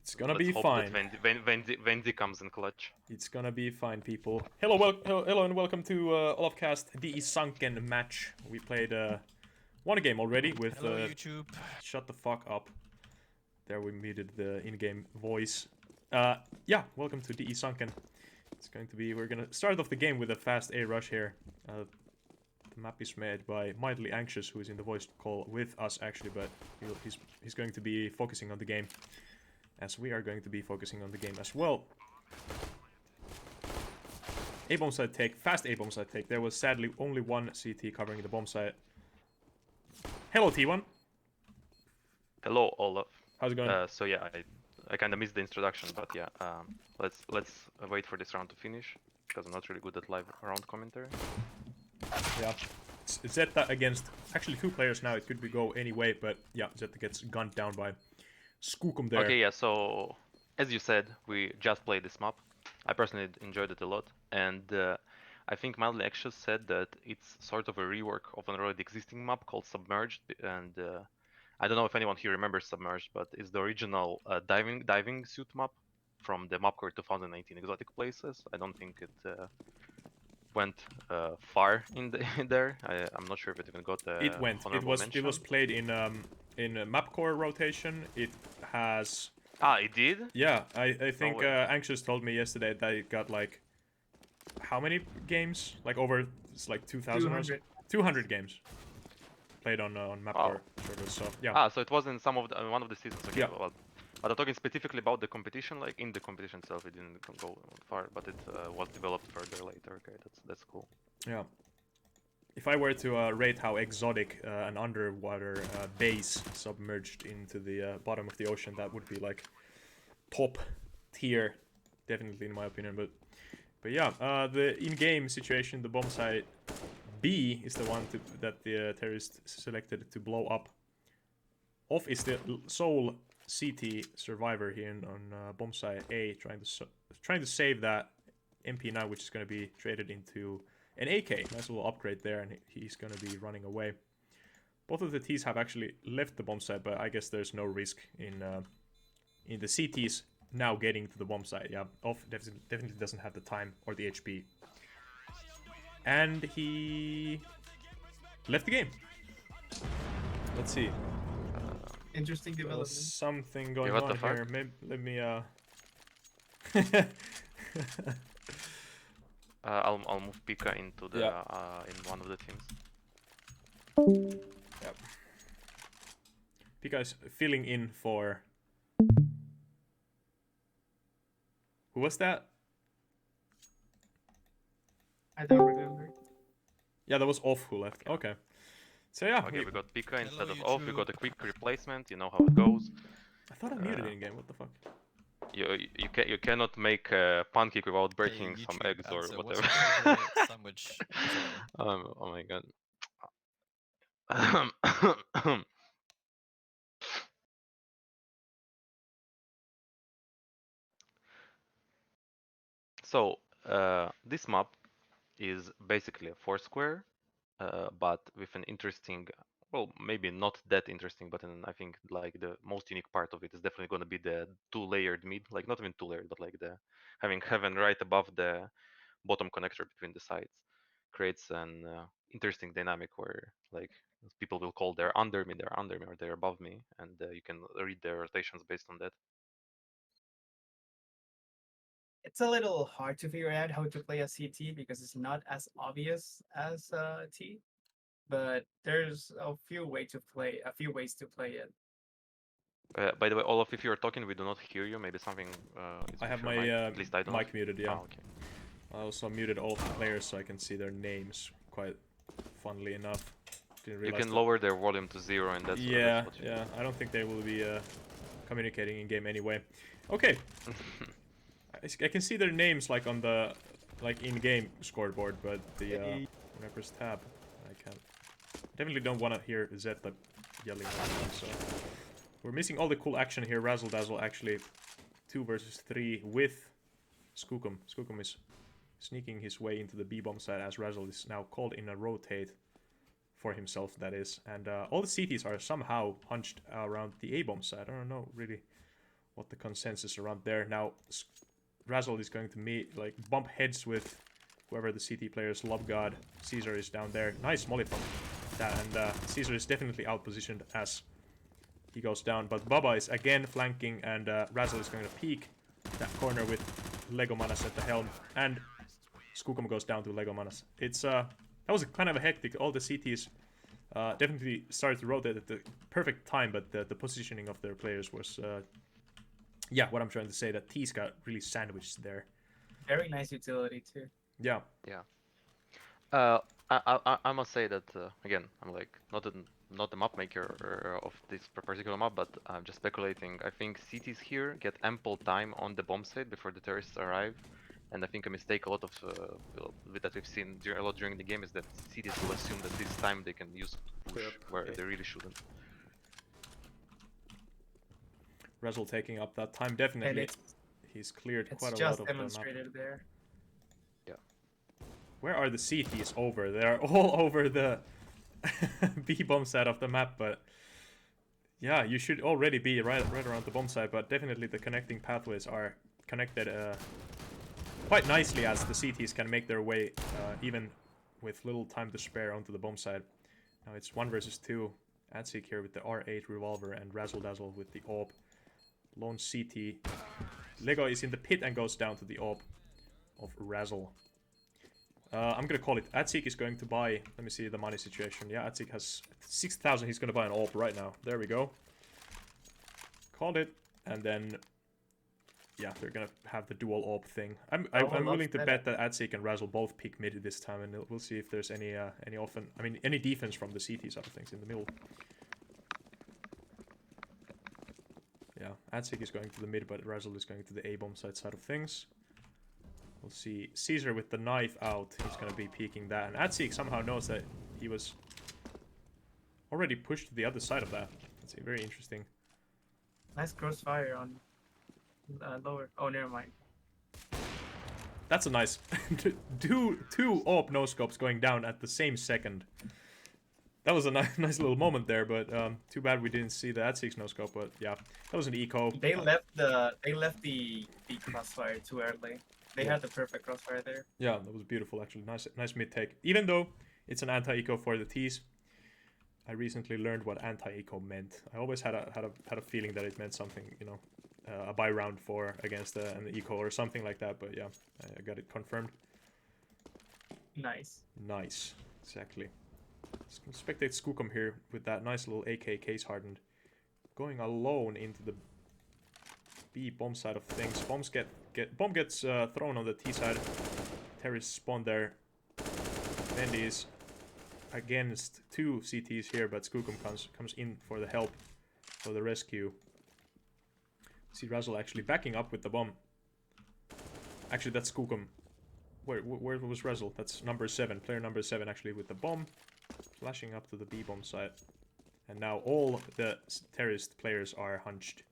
It's gonna Let's be hope fine. that Wendy comes in clutch. It's gonna be fine, people. Hello, hello, and welcome to OLAFCAST DE Sunken match. We played one game already with. Hello, YouTube. Shut the fuck up. There, we muted the in-game voice. Yeah, welcome to DE Sunken. It's going to be. We're gonna start off the game with a fast A rush here. The map is made by Mildly Anxious, who is in the voice call with us actually, but he's going to be focusing on the game, as we are going to be focusing on the game as well. A bomb site take, fast A bomb site take. There was sadly only one CT covering the bomb site. Hello, T1. Hello, Olaf. How's it going? So yeah, I kind of missed the introduction, but yeah, let's wait for this round to finish because I'm not really good at live round commentary. Yeah, it's Zeta against actually two players now. It could be go any way, but yeah, Zeta gets gunned down by Skookum there. Okay, yeah. So as you said, we just played this map. I personally enjoyed it a lot, and I think Mildly Anxious said that it's sort of a rework of an already existing map called Submerged, and I don't know if anyone here remembers Submerged, but it's the original diving suit map from the Mapcore 2019 Exotic Places. I don't think it went far in there. I'm not sure if it even got it went. It was played in Mapcore rotation. It has. Ah, it did? Yeah, I think Anxious told me yesterday that it got like how many games? Like over it's like 2,000 or so? 200 games played on Mapcore servers. So yeah. Ah, so it was in some of one of the seasons. Okay, yeah. But I'm talking specifically about the competition. Like in the competition itself, it didn't go far, but it was developed further later. Okay, that's cool. Yeah. If I were to rate how exotic an underwater base submerged into the bottom of the ocean, that would be like top tier, definitely in my opinion. But yeah, the in-game situation, the bomb site B is the one that the terrorist selected to blow up. Off is the sole CT survivor here on bomb site A, trying to save that MP now, which is going to be traded into an AK. Nice little upgrade there, and he's going to be running away. Both of the T's have actually left the bomb site, but I guess there's no risk in the CTs now getting to the bomb site. Yeah, Off definitely doesn't have the time or the HP. And he left the game. Let's see. Interesting development. Something going on here. Maybe let me I'll move Pika into the in one of the teams. Yep. Pika is filling in for. Who was that? I don't remember. Yeah, that was Off who left. Okay. So yeah. Okay, we got Pika instead of Off. We got a quick replacement. You know how it goes. I thought I muted in game. What the fuck? You cannot make a pancake without breaking some eggs or whatever. Sandwich. Oh my god. So this map is basically a foursquare, but with an interesting, well, maybe not that interesting, but I think like the most unique part of it is definitely going to be the two-layered mid, like not even two-layered, but like the having heaven right above the bottom connector between the sides creates an interesting dynamic where like people will call they're under me, or they're above me, and you can read their rotations based on that. It's a little hard to figure out how to play a CT because it's not as obvious as T, but there's a few ways to play it. By the way, Olaf, if you're talking, we do not hear you. Maybe something. I have my at least I don't. mic muted. Yeah. Oh, okay. I also muted all of the players so I can see their names. Quite funnily enough. You can lower their volume to 0, and that's. Yeah, yeah. I don't think they will be communicating in game anyway. Okay. I can see their names like on the in-game scoreboard, but the when I press tab, I can't. Definitely don't want to hear Zeta yelling at me, so we're missing all the cool action here. Razzle Dazzle actually 2 versus 3 with Skookum. Skookum is sneaking his way into the B-bomb side as Razzle is now called in a rotate for himself, that is. And all the CTs are somehow hunched around the A-bomb side. I don't know really what the consensus around there. Now, Razzle is going to bump heads with whoever the CT players. Love God, Caesar is down there. Nice molly from that, and Caesar is definitely outpositioned as he goes down. But Baba is again flanking, and Razzle is going to peek that corner with Legomanas at the helm, and Skookum goes down to Legomanas. It's that was kind of a hectic. All the CTs definitely started to rotate at the perfect time, but the positioning of their players was yeah, what I'm trying to say, that T's got really sandwiched there. Very nice utility too. Yeah. Yeah. I must say that again, I'm like not the map maker of this particular map, but I'm just speculating. I think cities here get ample time on the bomb site before the terrorists arrive, and I think a mistake a lot of that we've seen a lot during the game is that cities will assume that this time they can use push where they really shouldn't. Razzle taking up that time, definitely. And He's cleared it's quite a lot just of the map. demonstrated there. Yeah. Where are the CTs over? They're all over the B-bomb side of the map, but yeah, you should already be right around the bomb side, but definitely the connecting pathways are connected quite nicely, as the CTs can make their way even with little time to spare onto the bomb side. Now it's 1 versus 2. Adsik here with the R8 revolver and Razzle Dazzle with the AWP. Lone CT. Lego is in the pit and goes down to the AWP of Razzle. I'm gonna call it. Adsik is going to buy. Let me see the money situation. Yeah, Adsik has 6,000. He's gonna buy an AWP right now. There we go. Called it. And then, yeah, they're gonna have the dual AWP thing. I'm willing to bet that Adsik and Razzle both pick mid this time, and we'll see if there's any any defense from the CT side of things in the middle. Yeah, Adsik is going to the mid, but Razzle is going to the A-bomb side of things. We'll see Caesar with the knife out. He's going to be peeking that. And Adsik somehow knows that he was already pushed to the other side of that. That's very interesting. Nice crossfire on lower. Oh, never mind. That's a nice... two AWP no-scopes going down at the same second. That was a nice little moment there, but too bad we didn't see the Adsik no-scope, but yeah, that was an eco. They left the crossfire too early. They had the perfect crossfire there. Yeah, that was beautiful actually. Nice mid take. Even though it's an anti-eco for the T's, I recently learned what anti-eco meant. I always had a feeling that it meant something, you know, a buy round for against an eco or something like that, but yeah, I got it confirmed. Nice. Nice, exactly. Spectate Skookum here with that nice little AK case hardened, going alone into the B bomb side of things. Bomb gets thrown on the T side. Terrorists spawn there. Bendy is against 2 CTs here, but Skookum comes in for the help, for the rescue. See Razzle actually backing up with the bomb. Actually, that's Skookum. Where was Razzle? That's number 7, player number 7 actually with the bomb. Flashing up to the B-bomb side. And now all the terrorist players are hunched.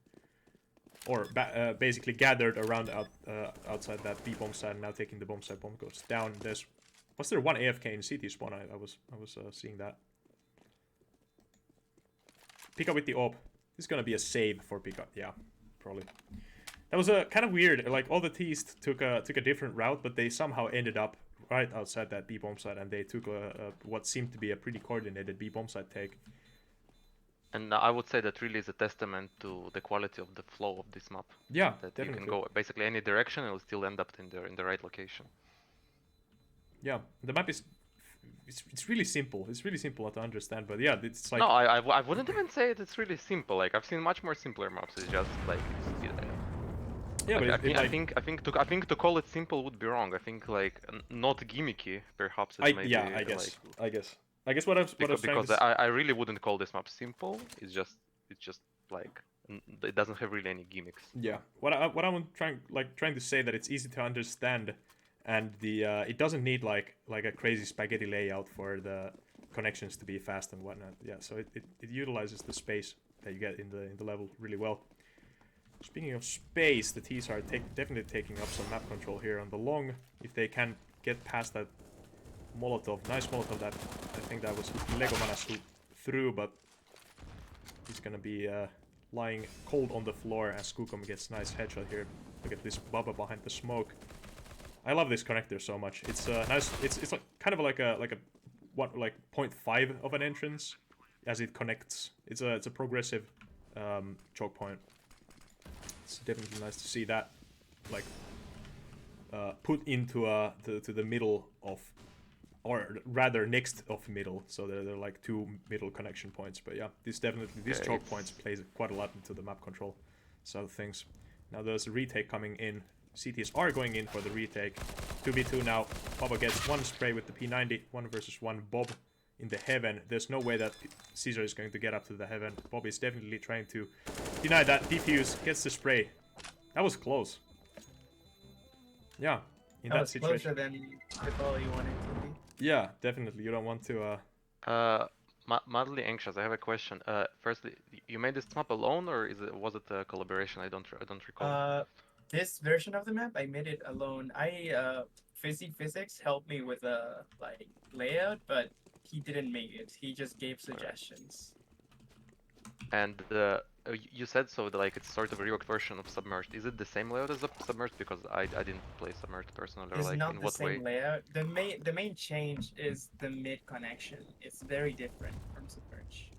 Or basically gathered around outside that B-bomb side, and now taking the bomb side. Bomb goes down. Was there one AFK in CT spawn? I was seeing that. Pika with the AWP. This is gonna be a save for Pika. Yeah, probably. That was a kind of weird. Like all the T's took a different route, but they somehow ended up right outside that B-bomb side, and they took what seemed to be a pretty coordinated B-bomb side take. And I would say that really is a testament to the quality of the flow of this map. Yeah, that definitely. You can go basically any direction and it'll still end up in the right location. Yeah, the map is it's really simple. It's really simple to understand, but yeah, it's like... No, I wouldn't even say it's really simple. Like I've seen much more simpler maps. It's just like yeah, like, but I think to call it simple would be wrong. I think like not gimmicky, perhaps. It may yeah, be, I guess what I've because I really wouldn't call this map simple. It's just like it doesn't have really any gimmicks. Yeah, what I'm trying to say that it's easy to understand, and the it doesn't need like a crazy spaghetti layout for the connections to be fast and whatnot. Yeah, so it utilizes the space that you get in the level really well. Speaking of space, the T's are definitely taking up some map control here on the long. If they can get past that Molotov, nice Molotov that I think that was Legomanas who threw, but he's gonna be lying cold on the floor as Skookum gets nice headshot here. Look at this Bubba behind the smoke. I love this connector so much. It's nice. It's like kind of like a 0.5 of an entrance as it connects. It's a progressive choke point. It's definitely nice to see that like put into to the middle of, or rather next of middle, so they're like two middle connection points. But yeah, this choke points plays quite a lot into the map control side of things. Now there's a retake coming in. CTs are going in for the retake. 2v2 now. Bubba gets one spray with the P90, 1 versus 1 Bob in the heaven. There's no way that Caesar is going to get up to the heaven. Bob is definitely trying to deny that. Defuse gets the spray. That was close. Yeah, in that situation. Closer than the ball you wanted to be. Yeah, definitely. You don't want to. Mildly anxious. I have a question. Firstly, you made this map alone, or was it a collaboration? I don't recall. This version of the map, I made it alone. Physics helped me with like layout, but he didn't make it. He just gave suggestions. And you said so that, like, it's sort of a reworked version of Submerged. Is it the same layout as Submerged? Because I didn't play Submerged personally. Or, It's like, not in the what way? same layout. The main change is the mid connection. It's very different from Submerge.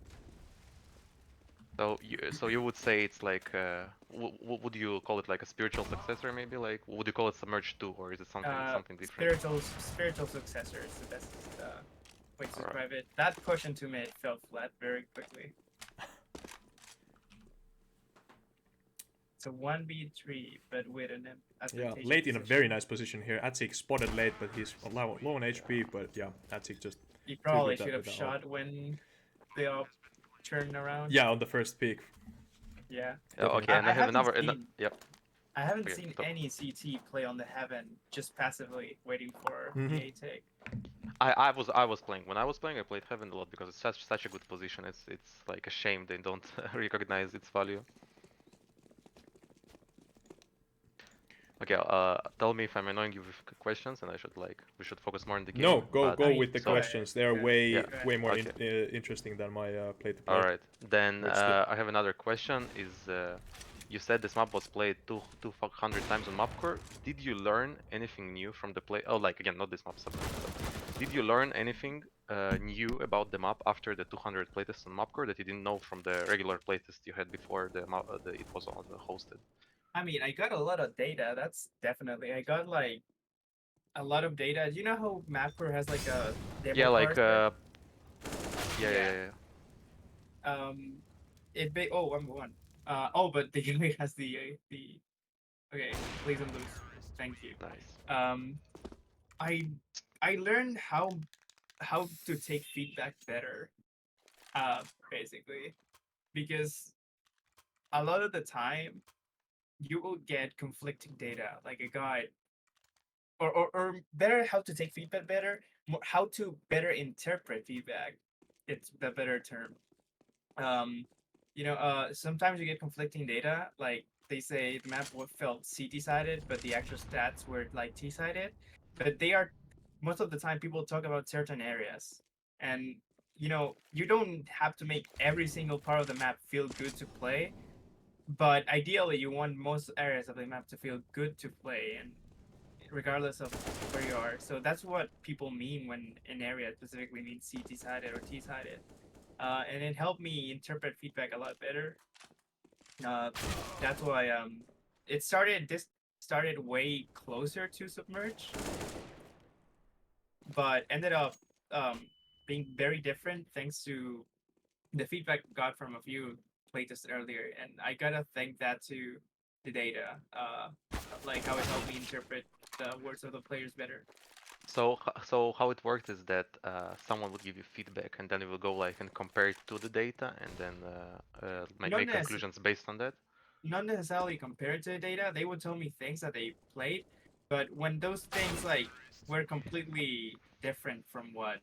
So you would say it's like would you call it like a spiritual successor, maybe? Like, would you call it Submerged 2, or is it something different? Spiritual successor is the best way to describe it. That push into mid fell flat very quickly. It's a 1v3, but with an advantageous late in a very nice position here. Atzik spotted late, but he's low on HP. But yeah, Atzik just. He probably should have shot when they all turned around. Yeah, on the first peak. Yeah. Okay, and I have another. Yep. I haven't seen any CT play on the heaven, just passively waiting for the A take. I was playing. When I was playing, I played heaven a lot because it's such a good position. It's like a shame they don't recognize its value. Okay, tell me if I'm annoying you with questions, and we should focus more on the game. No, go with the questions. They are way more interesting than my play-to-play. All right, then I have another question. You said this map was played 200 times on MapCore. Did you learn anything new from the play? Oh, like, again, not this map, did you learn anything new about the map after the 200 playtests on MapCore that you didn't know from the regular playtest you had before it was hosted? I mean, I got a lot of data. That's definitely. I got like a lot of data. You know how MapCore has like a demo yeah. I'm one. But the game has the okay. Please don't lose. Thank you. Nice. I learned how to take feedback better. Basically, because a lot of the time you will get conflicting data, like a guide, or better, how to take feedback better, how to better interpret feedback. It's the better term. Sometimes you get conflicting data, like they say the map felt CT-sided, but the actual stats were like T-sided. But they are, most of the time, people talk about certain areas, and you don't have to make every single part of the map feel good to play, but ideally you want most areas of the map to feel good to play, and regardless of where you are. So that's what people mean when an area specifically means CT-sided or T-sided. And it helped me interpret feedback a lot better. That's why this started way closer to Submerge, but ended up being very different thanks to the feedback got from a few playtests earlier, and I gotta thank that to the data, like how it helped me interpret the words of the players better. So how it worked is that someone would give you feedback, and then you will go like and compare it to the data, and then make conclusions based on that. Not necessarily compared to the data. They would tell me things that they played, but when those things like were completely different from what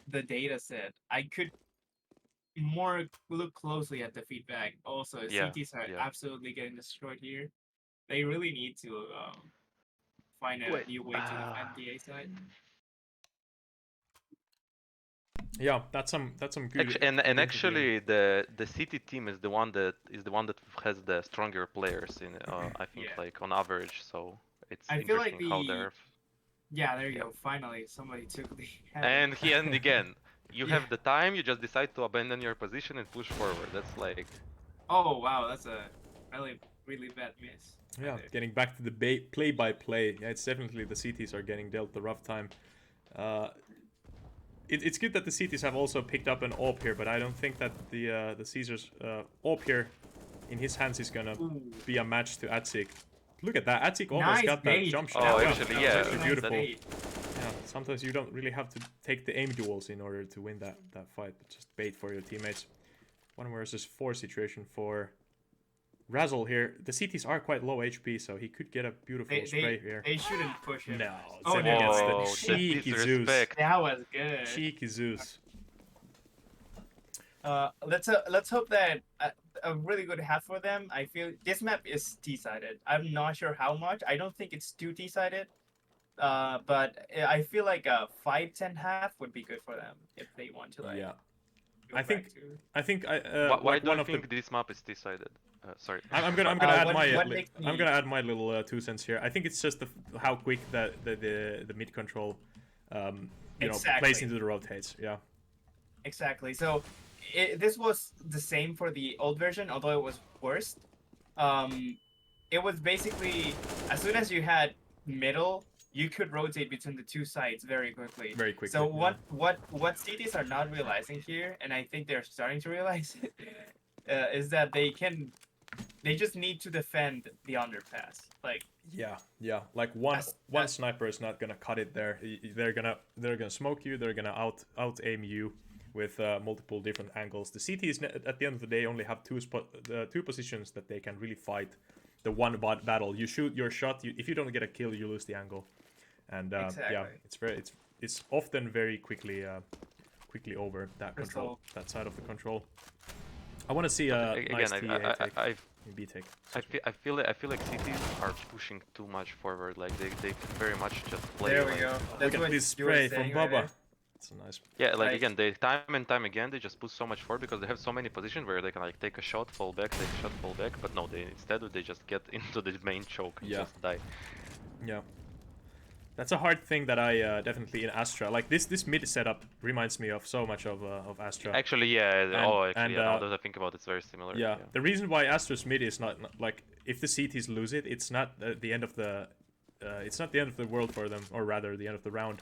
the data said, I could more look closely at the feedback. Also, CTs are absolutely getting destroyed here. They really need to find a new way to defend the A side. Yeah, that's some good. Actually, and good actually, the city team is the one that has the stronger players in. I think Yeah. like on average, so it's I feel like interesting how they're. yeah, there you Yeah. go. Finally, somebody took the And header. and again, you Yeah. have the time. You just decide to abandon your position and push forward. That's like. Oh wow, that's a really bad miss. Right Yeah, there. getting back to the play-by-play. Yeah, it's definitely the cities are getting dealt the rough time. Uh, it's good that the cities have also picked up an AWP here, but I don't think that the Caesar's AWP here in his hands is gonna Ooh. be a match to Atzik. Look at that, Atzik almost Nice got that bait. jump Oh, shot. That Yeah, was actually, a yeah, really actually nice beautiful. bait. Yeah, sometimes you don't really have to take the aim duels in order to win that fight, but just bait for your teammates. 1 versus 4 situation for Razzle here. The CTs are quite low HP, so he could get a beautiful spray here. They shouldn't push him. No, Oh, Zed never gets mind. the Whoa, the cheeky Zeus. disrespect. That was good. Cheeky Zeus. Let's hope that a really good half for them. I feel this map is T-sided. I'm not sure how much. I don't think it's too T-sided. But I feel like a 5-10 half would be good for them if they want to like. Yeah. go I think back to... I think Why like do one you of the think this map is decided? Sorry. I'm gonna add what my makes I'm me- gonna add my little 2 cents here. I think it's just how quick the mid control plays Exactly. into the rotates. Yeah. Exactly. So this was the same for the old version, although it was worse. It was basically as soon as you had middle, you could rotate between the two sides very quickly. Very quickly. So yeah. what CTs are not realizing here, and I think they're starting to realize, is that they just need to defend the underpass. Like Yeah. Like one That's- sniper is not gonna cut it there. They're gonna smoke you. They're gonna out aim you with multiple different angles. The CTs at the end of the day only have two positions that they can really fight. The one battle. You shoot your shot. If you don't get a kill, you lose the angle. And yeah, Exactly. it's often very quickly over that control, Resolved. that side of the control. I want to see But nice again, TA take. B take. I feel like cities are pushing too much forward. Like they can very much just play. There we like, go. Look That's at what this you were spray from saying right Bubba. there. It's a nice. Yeah, like Nice. again, they time and time again they just push so much forward because they have so many positions where they can like take a shot, fall back, take a shot, fall back. But no, instead they just get into the main choke and Yeah. just die. Yeah. That's a hard thing that I definitely in Astra. Like this mid setup reminds me of so much of Astra. Actually, yeah. And, now that I think about it, it's very similar. Yeah. The reason why Astra's mid is not like if the CTs lose it, it's not the end of the it's not the end of the world for them, or rather the end of the round.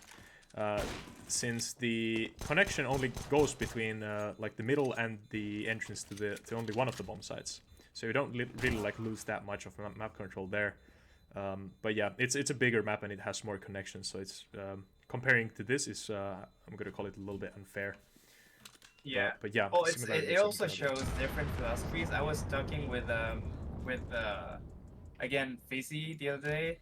Since the connection only goes between like the middle and the entrance to only one of the bomb sites, so you don't really like lose that much of map control there. But yeah, it's a bigger map and it has more connections, so it's comparing to this is I'm gonna call it a little bit unfair. Yeah. But yeah. Well, similarities it are also incredible. shows different philosophies. I was talking with again Fizzy the other day,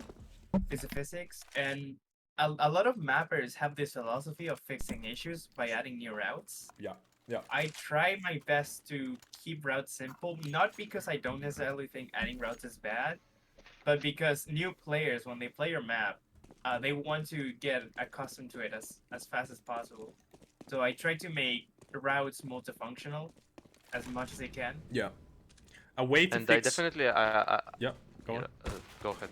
Physics, and a lot of mappers have this philosophy of fixing issues by adding new routes. Yeah. Yeah. I try my best to keep routes simple, not because I don't necessarily think adding routes is bad, but because new players, when they play your map, they want to get accustomed to it as fast as possible. So I try to make routes multifunctional as much as I can. Yeah. A way to And fix. I definitely, Yeah. Go on. go ahead.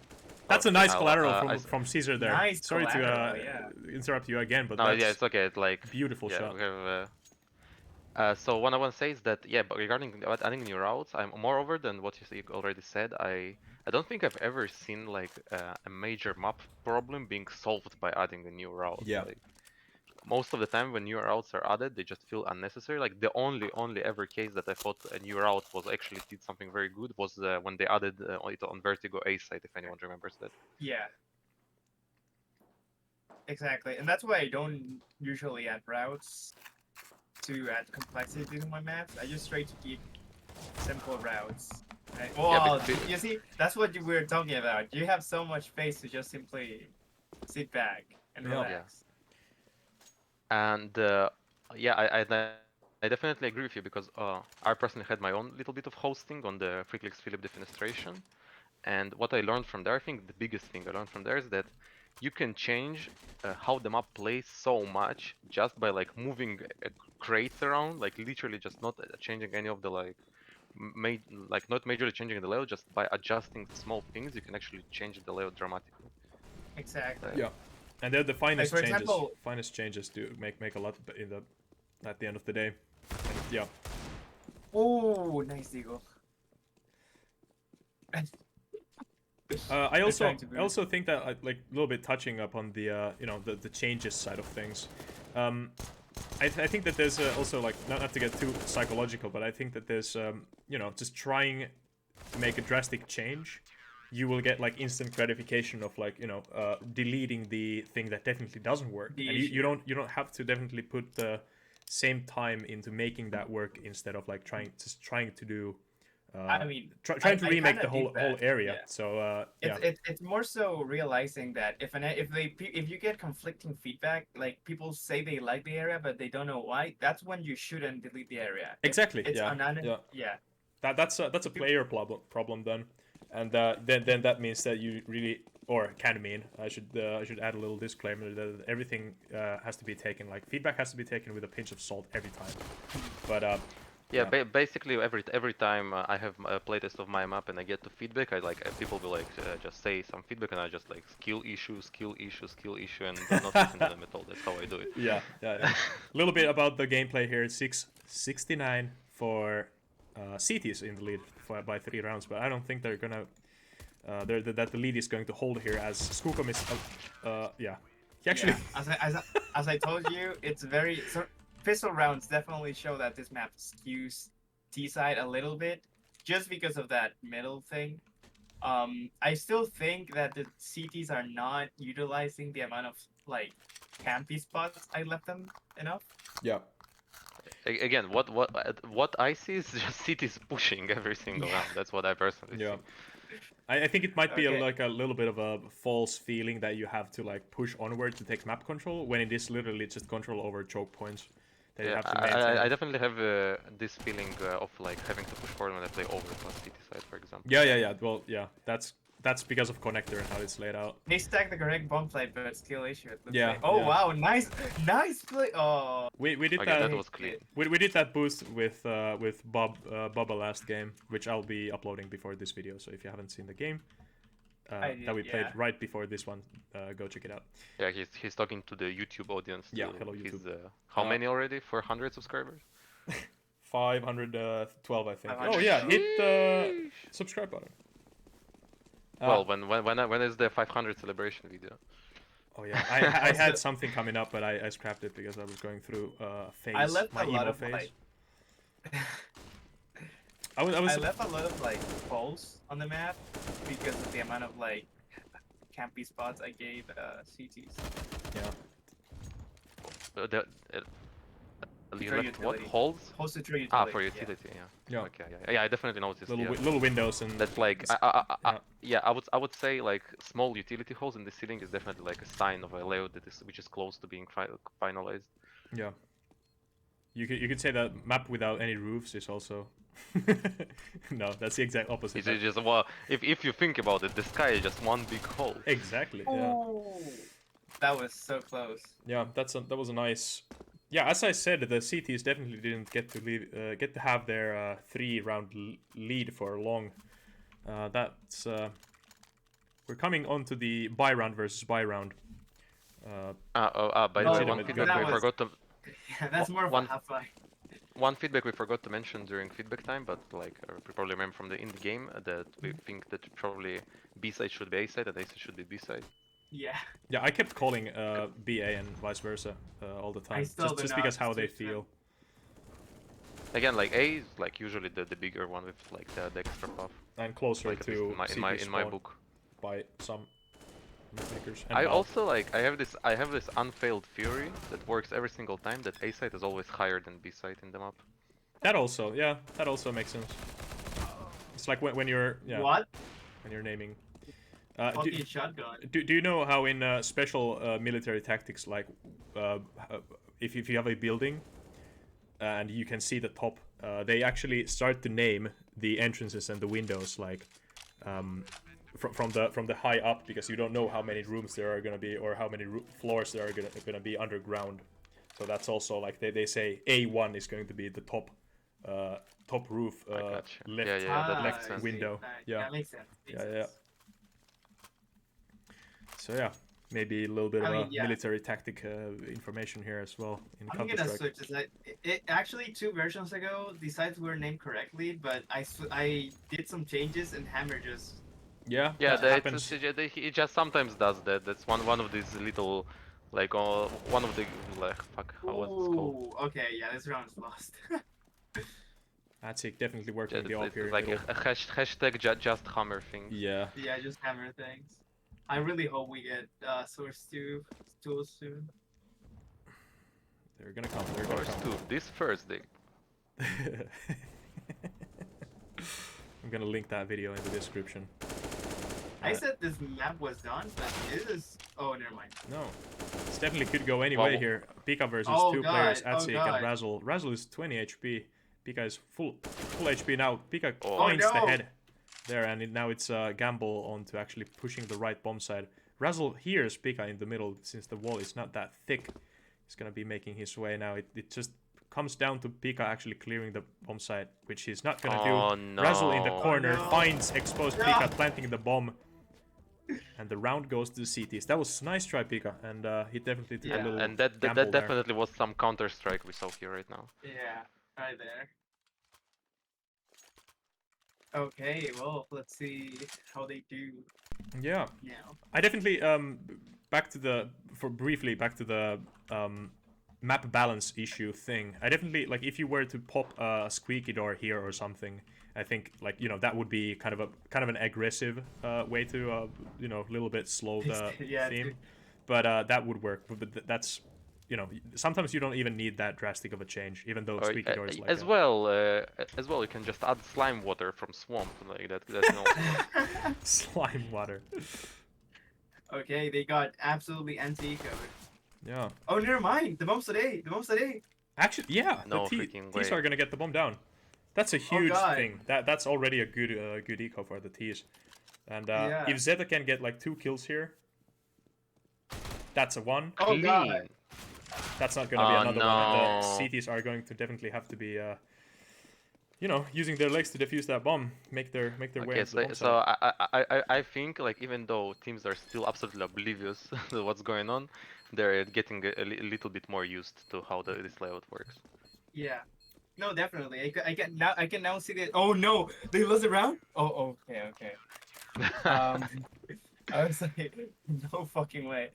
That's a Okay, nice I'll, collateral from Caesar there. Nice Sorry collateral, to interrupt you again, but No, that's yeah, it's okay. It's like beautiful yeah, shot. we have, so what I want to say is that yeah, but regarding adding new routes, I'm moreover than what you already said. I don't think I've ever seen like a major map problem being solved by adding a new route. Yeah. Like, most of the time when new routes are added, they just feel unnecessary. Like the only ever case that I thought a new route was actually did something very good was when they added it on Vertigo A site, if anyone remembers that. Yeah. Exactly, and that's why I don't usually add routes to add complexity to my maps. I just try to keep simple routes. Well, you see, that's what you were talking about. You have so much space to just simply sit back and Yeah. relax. And yeah, I definitely agree with you because I personally had my own little bit of hosting on the Freaklix Philip defenestration, and what I learned from there, I think the biggest thing I learned from there is that you can change how the map plays so much just by like moving crates around, like literally just not changing any of the like not majorly changing the layout, just by adjusting small things you can actually change the layout dramatically. Exactly. Yeah, and they're the finest for changes. example- Finest changes do make a lot in the at the end of the day. And, yeah. Oh, nice eagle. I They're also trying to boost. think that like a little bit touching upon the you know the changes side of things. I think that there's also like not to get too psychological, but I think that there's you know just trying to make a drastic change, you will get like instant gratification of like you know deleting the thing that definitely doesn't work, The and issue. you don't have to definitely put the same time into making that work instead of like trying to do. I mean, trying to I remake kinda the whole dig that, area. yeah. So yeah, It's more so realizing that if you get conflicting feedback, like people say they like the area but they don't know why, that's when you shouldn't delete the area. If exactly. it's Yeah, unan- yeah. That's a player problem then, and then that means that you really or can mean I should add a little disclaimer that everything has to be taken like feedback has to be taken with a pinch of salt every time, but Yeah, basically every time I have a playtest of my map and I get to feedback, I like people will like just say some feedback and I just like skill issue, and do not listen to them at all. That's how I do it. yeah. A little bit about the gameplay here. 669 for CTs in the lead by 3 rounds, but I don't think they're gonna that the lead is going to hold here as Skookum is yeah. He actually As I told you, it's very so pistol rounds definitely show that this map skews T side a little bit just because of that middle thing. I still think that the CTs are not utilizing the amount of like campy spots I left them enough. yeah. Again, what I see is just cities pushing every single round. That's what I personally Yeah. see. I think it might be Okay. like a little bit of a false feeling that you have to like push onward to take map control when it is literally just control over choke points that you Yeah, have to maintain. I definitely have this feeling of like having to push forward when I play over plus city side, for example. Yeah. Well, yeah, that's because of connector and how it's laid out. They stack the correct bomb site, but skill issue. It looks Yeah, like. Oh yeah. wow, nice play. Oh, We did Okay, that. that was clean. We did that boost with Bubba last game, which I'll be uploading before this video. So if you haven't seen the game that we played right before this one, go check it out. Yeah, he's talking to the YouTube audience. Yeah, hello YouTube. He's, how many already? 400 subscribers? 512, I think. 500. Oh yeah, hit the subscribe button. Well, when is the 500 celebration video? Oh yeah, I had something coming up, but I scrapped it because I was going through phase. I left my a lot emo of phase. like. I was I left a lot of like poles on the map because of the amount of like campy spots I gave CTs. yeah. You For left what utility. holds? Host to true utility. Ah, for utility. Yeah. Okay. Yeah. I definitely noticed. Little windows and That's like yeah. I would say like small utility holes in the ceiling is definitely like a sign of a layout which is close to being finalized. Yeah. You could say that map without any roofs is also no, that's the exact opposite. It's just well, if you think about it, the sky is just one big hole. Exactly. Yeah. Oh, that was so close. Yeah, that was a nice. Yeah, as I said, the CTs definitely didn't get to have their 3-round lead for long. That's we're coming on to the buy round versus buy round. By the way, one legitimate feedback good we way. forgot to Yeah, that's more of a half-life. one feedback we forgot to mention during feedback time, but like we probably remember from the in game that we think that probably B side should be A side and A side should be B side. Yeah. Yeah, I kept calling BA and vice versa all the time, just because how they feel. Again, like A is like usually the bigger one with like the extra buff. And closer like, to in my book. By some makers. I also like I have this unfailed theory that works every single time that A side is always higher than B side in the map. That also makes sense. It's like when you're What? when you're naming. Fucking shotgun. Do you know how in special military tactics, like if you have a building and you can see the top, they actually start to name the entrances and the windows like from the high up, because you don't know how many rooms there are gonna be or how many floors there are gonna be underground. So that's also like they say A1 is going to be the top roof Gotcha. left Yeah, that makes left sense. window. Yeah, makes sense. Makes yeah. sense. So yeah, maybe a little bit I of mean, a yeah. military tactic information here as well in I'm Counter gonna Strike. switch. It's like it actually 2 versions ago the sites were named correctly, but I did some changes and Hammer just Yeah, Yeah, that happens. he just sometimes does that. That's one of these little, like, one of the, like, fuck, how was it called? Ooh, okay, yeah, this round's lost. That's it, definitely working the It's, op here in like middle. a hashtag just hammer things. Yeah. Yeah, just Hammer things. I really hope we get Source 2 tools soon. They're gonna come. They're gonna Source come. 2, this Thursday. I'm gonna link that video in the description. I said this map was done, but it is. Oh, never mind. No, this definitely could go any way Well, here. Pika versus Oh, two God. players, Oh, Atsik God. and Razzle. Razzle is 20 HP. Pika is full HP now. Pika Oh. finds the no. head there, and now it's gamble on to actually pushing the right bomb side. Razzle hears Pika in the middle since the wall is not that thick. He's gonna be making his way now. It just comes down to Pika actually clearing the bomb site, which he's not gonna Oh, do. no. Razzle in the corner no. finds exposed No. Pika planting the bomb. And the round goes to the CTs. That was nice try, Pika, and he definitely took a Yeah. little And that gamble there. definitely was some Counter Strike we saw here right now. Yeah, right there. Okay, well, let's see how they do Yeah, now. I definitely back to the map balance issue thing. I definitely like if you were to pop a squeaky door here or something. I think like that would be kind of an aggressive way to a little bit slow the Yeah, theme, dude. but that would work. But that's sometimes you don't even need that drastic of a change, even though squeaky door is like as well, you can just add slime water from swamp like that. That's no. slime water. Okay, they got absolutely anti-covered. Yeah. Oh, never mind. The bomb's today. The bomb's today. Actually, yeah, No the freaking T's way. are gonna get the bomb down. That's a huge God. thing. That's already a good eco for the T's. And Yeah. if Zeta can get like 2 kills here, that's a 1. Oh, God. Clean. That's not gonna be another one. no. And the CTs are going to definitely have to be using their legs to defuse that bomb, make their way Okay, into the bomb so site. I think like even though teams are still absolutely oblivious to what's going on, they're getting a little bit more used to how this layout works. Yeah. No, definitely. I can now see that. Oh no, they lost the round. Oh, okay. I was like, no fucking way.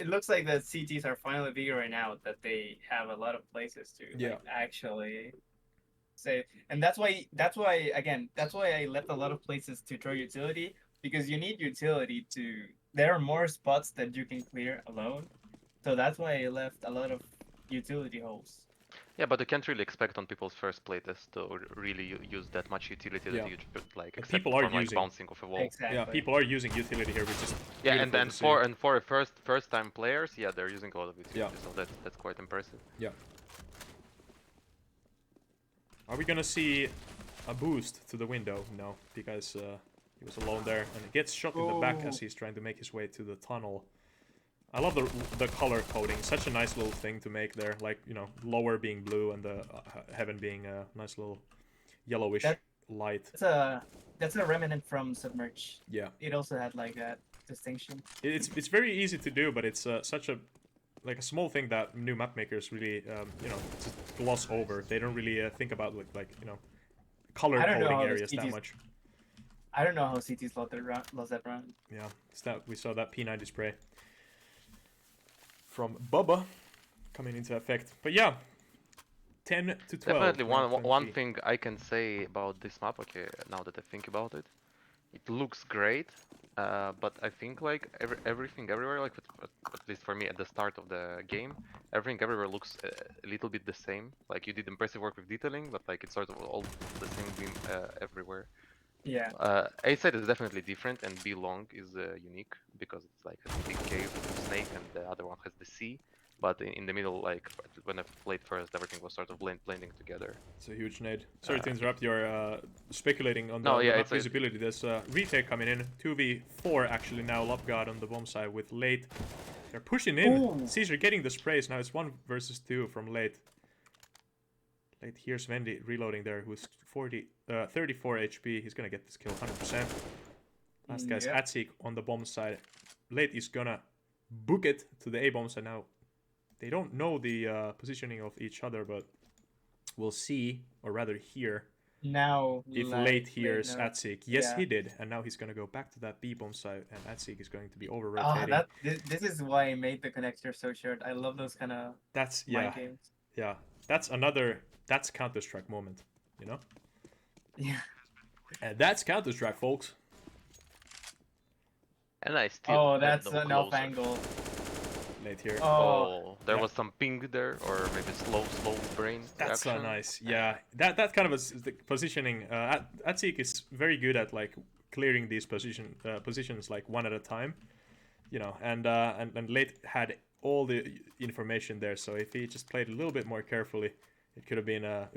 It looks like the CTs are finally figuring out that they have a lot of places to actually say, and that's why I left a lot of places to throw utility, because you need utility to. There are more spots that you can clear alone, so that's why I left a lot of utility holes. Yeah, but you can't really expect on people's first playtest to really use that much utility that you should like But accept people are from like using- bouncing off a wall. Exactly. Yeah, people are using utility here, which is Yeah, beautiful and to see. for a first time players, yeah, they're using a lot of utility, Yeah. so that's quite impressive. Yeah. Are we gonna see a boost to the window? No, because he was alone there, and he gets shot in the back as he's trying to make his way to the tunnel. I love the color coding. Such a nice little thing to make there. Like, lower being blue and the heaven being a nice little yellowish light. That's a remnant from Submerge. Yeah. It also had like that distinction. It's very easy to do, but it's such a small thing that new map makers really just gloss over. They don't really think about color coding areas that much. I don't know how CT's lost that round. Yeah, we saw that P90 spray from Bubba coming into effect. But yeah, 10 to 12. Definitely round one 20. thing I can say about this map, okay, now that I think about it, it looks great, but I think like everything everywhere, like at least for me at the start of the game, everything everywhere looks a little bit the same. Like you did impressive work with detailing, but like it's sort of all the same beam everywhere. Yeah. A side is definitely different, and B long is unique because it's like a big cave with a snake, and the other one has the sea. but in the middle, like when I played first, everything was sort of blending together. It's a huge nade. Sorry to interrupt. You're speculating on No, the yeah, map it's visibility. There's retake coming in. 2v4 actually now. Lopgard on the bomb side with late. They're pushing in. Ooh. Caesar getting the sprays. Now it's 1 versus 2 from late. Late, here's Vendy reloading there, who's 34 HP. He's gonna get this kill 100%. Last guy's Yep. Atzik on the bomb side. Late is gonna book it to the A bomb side now. They don't know the positioning of each other, but we'll see, or rather hear, Now, if like, late hears knows. Atzik. Yes, Yeah. he did, and now he's gonna go back to that B bomb side, and Atzik is going to be over Ah, rotating. this is why I made the connector so short. I love those kind of That's mind games. yeah. That's Counter-Strike moment, you know. Yeah. And that's Counter-Strike, folks. And I still Oh, had that's them an off closer. angle. Late here. Oh, there Yeah. was some ping there, or maybe slow brain That's so reaction. nice. Yeah, that kind of the positioning. Atzik is very good at like clearing these positions like one at a time, you know. And late had all the information there. So if he just played a little bit more carefully, it could have been a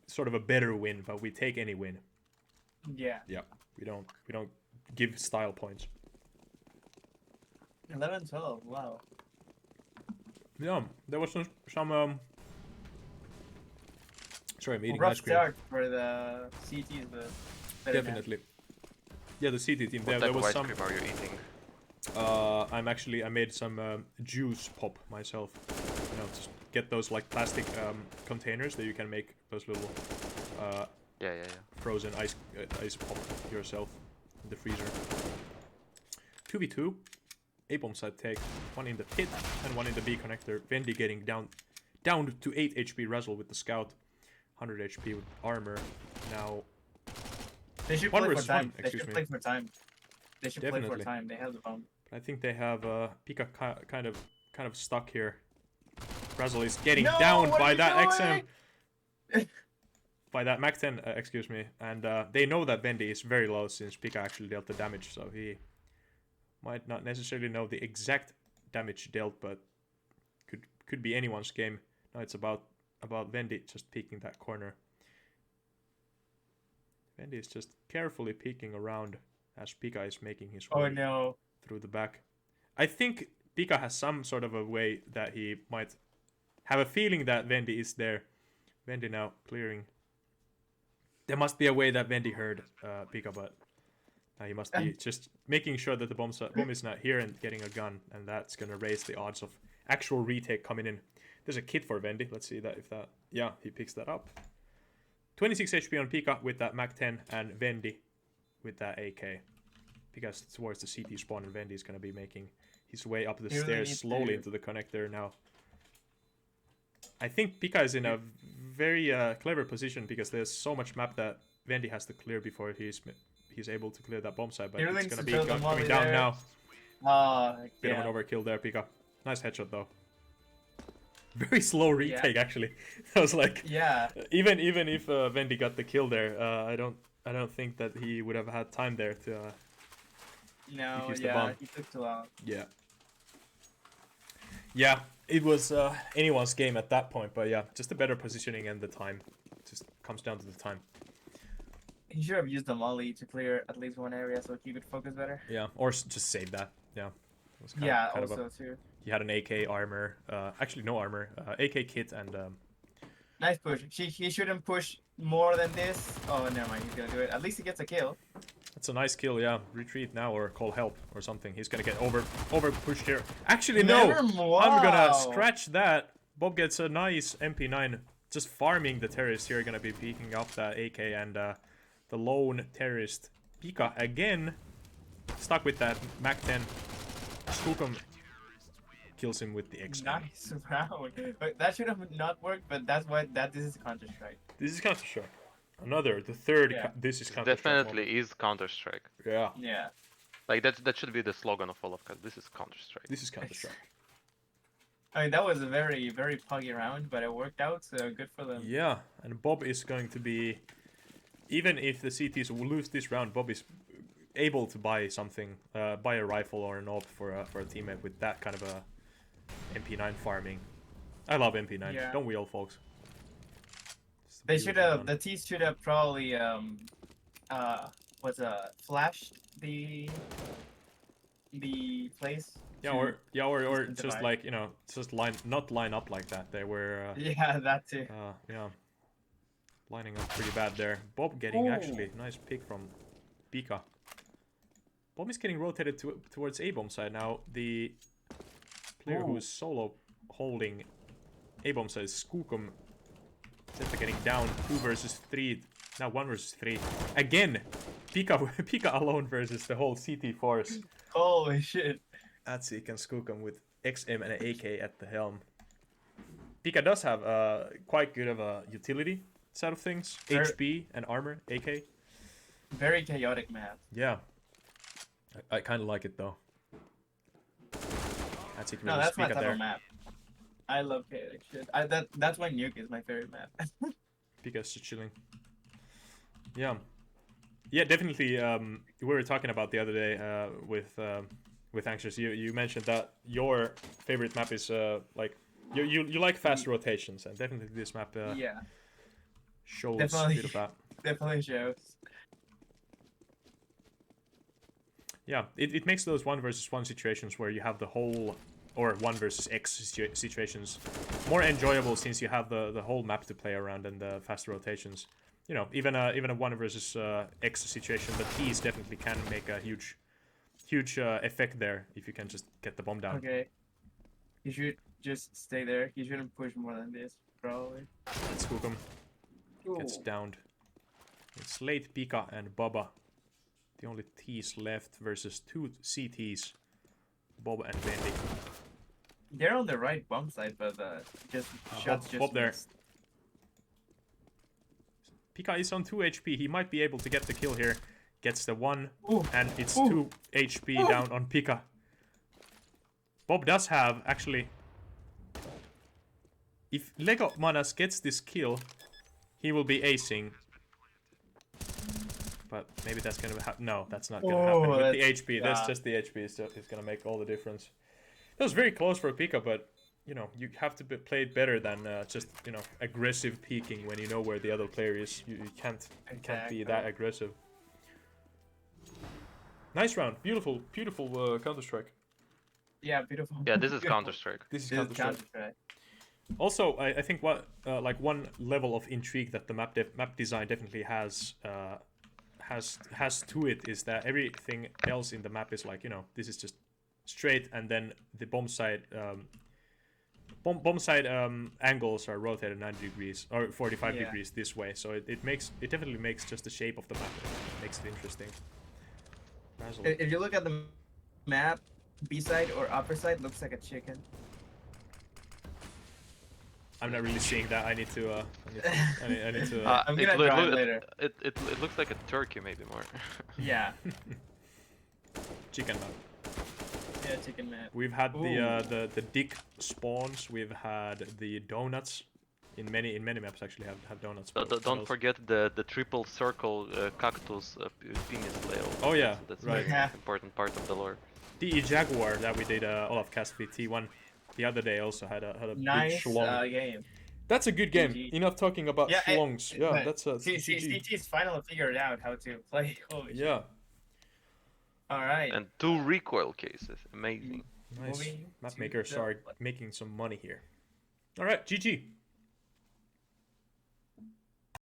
sort of a better win. But we take any win. Yeah. Yeah, we don't give style points. 11-12. Wow. Yeah, there was some sorry, I'm eating Rough ice cream. start for the CTs, but better now. Definitely. Yeah, the CT team. What There type was of ice some. cream are you eating? I made some juice pop myself. You know, just get those like plastic containers that you can make those little Yeah. frozen ice pop yourself in the freezer. 2v2. A bomb side take. One in the pit and one in the B connector. Vendy getting down to 8 HP Razzle with the scout. 100 HP with armor. Now They should One play for versus time. one, They excuse should me. play for time. They should play Definitely. for time. They have the bomb. I think they have Pika kind of stuck here. Razzle is getting No, down what are by you that doing? by that Mac 10, excuse me, and they know that Vendy is very low since Pika actually dealt the damage, so he might not necessarily know the exact damage dealt, but could be anyone's game. Now it's about Vendy just peeking that corner. Vendy is just carefully peeking around as Pika is making his way Oh no. through the back. I think Pika has some sort of a way that he might have a feeling that Vendy is there. Vendy now clearing. There must be a way that Vendy heard Pika, but he must be just making sure that the bomb is not here and getting a gun, and that's gonna raise the odds of actual retake coming in. There's a kit for Vendy. Let's see that if that. Yeah, he picks that up. 26 HP on Pika with that Mac 10 and Vendy with that AK. Pika's towards the CT spawn and Vendy is gonna be making his way up the He really stairs needs slowly to- into the connector now. I think Pika is in a very clever position because there's so much map that Vendy has to clear before he's able to clear that bomb side, but He really it's needs gonna to be build the coming molly down there. now. Bit Yeah. of an overkill there, Pika. Nice headshot though. Very slow retake actually. I was like, Yeah. even if Vendy got the kill there, I don't think that he would have had time there to. No, Defuse the yeah, bomb. he took too long. Yeah, it was anyone's game at that point, but yeah, just the better positioning and the time. Just comes down to the time. He should have used the molly to clear at least one area so he could focus better. Yeah, or just save that. Yeah. It was Yeah, kind of also too. he had an AK armor. Actually, no armor. AK kit and. Nice push. He shouldn't push more than this. Oh, never mind. He's gonna do it. At least he gets a kill. That's a nice kill, yeah. Retreat now or call help or something. He's gonna get over pushed here. Actually, no! I'm gonna scratch that. Bob gets a nice MP9. Just farming the terrorist here. Gonna be peeking up that AK and the lone terrorist. Pika again. Stuck with that Mac 10. Skookum kills him with the X. Nice round. But that should have not worked, but that's why this is Counter-Strike. This is Counter-Strike. The third. Yeah. This is Counter-Strike. Definitely is Counter-Strike. Yeah. Yeah. Like that should be the slogan of OLAFCAST. This is Counter-Strike. This is Counter-Strike. I mean, that was a very, very puggy round, but it worked out, so good for them. Yeah, and Bob is going to be, even if the CTs will lose this round, Bob is able to buy something, buy a rifle or an AWP for a teammate with that kind of a MP9 farming. I love MP9. Yeah. Don't we all, folks? It's a They should beautiful have. gun. The T's should have probably flashed the place. Yeah, to or distance just divide. like, you know, just not line up like that. They were Yeah, that too. yeah, lining up pretty bad there. Bob getting actually nice pick from Pika. Bob is getting rotated towards A-bomb side now. The player Ooh. who's solo holding A-bomb side is Skookum. Zeta getting down 2 versus 3. Now 1 versus 3. Again, Pika alone versus the whole CT force. Holy shit. Atsik and Skookum with XM and an AK at the helm. Pika does have quite good of a utility side of things. HP and armor, AK. Very chaotic map. Yeah. I kind of like it though. Atsik No, versus that's my Pika type there. of map. I love chaotic shit. That's why Nuke is my favorite map. Pika's just chilling. Yeah. Yeah, definitely. We were talking about the other day with Anxious. You mentioned that your favorite map is like you like fast rotations, and definitely this map Yeah, shows Definitely. a bit of that. definitely shows. Yeah, it makes those 1 versus 1 situations where you have the whole, or 1 versus X situations more enjoyable, since you have the whole map to play around and the fast rotations. You know, even a 1 versus X situation, the T's definitely can make a huge effect there if you can just get the bomb down. Okay. You should just stay there. You shouldn't push more than this, probably. And Skookum gets Ooh. downed. It's late Pika and Baba. The only T's left versus 2 CTs. Bob and Bendy. They're on the right bomb side, but just shots just Bob there. missed. Pika is on 2 HP. He might be able to get the kill here. Gets the 1, Ooh. and it's Ooh. 2 HP Ooh. down on Pika. Bob does have, actually... If Lego Manas gets this kill, he will be acing. But maybe that's gonna happen. No, that's not gonna happen. With the HP, that's just the HP is gonna make all the difference. That was very close for Pika, but you know, you have to play it better than just, you know, aggressive peeking when you know where the other player is. You can't be that aggressive. Nice round, beautiful Counter-Strike. Yeah, beautiful. Yeah, this is Beautiful. Counter-Strike. This is This is Counter-Strike. Counter-Strike. Also, I think what like one level of intrigue that the map design definitely has to it is that everything else in the map is like, you know, this is just straight, and then the bomb side angles are rotated 90 degrees or 45 Yeah. degrees this way, so it definitely makes just the shape of the map, it makes it interesting. Basil. If you look at the map, B side or upper side looks like a chicken. I'm not really seeing that. I need to I need to I'm gonna try it later. It looks like a turkey maybe more. Yeah, chicken map. yeah, chicken map. We've had the dick spawns. We've had the donuts. In many maps actually have donuts. Don't forget the triple circle cactus penis layout. Oh yeah, that's right. very important part of the lore. The Jaguar that we did OLAFCAST with T1 the other day also had a big Nice schlong. game. That's a good game. GG. Enough talking about Yeah, schlongs. Yeah, but that's a GG. CT's finally figured out how to play. Holy shit. Yeah, All right. And 2 recoil cases. Amazing. nice. Moving to Mapmakers the- are making some money here. All right, GG.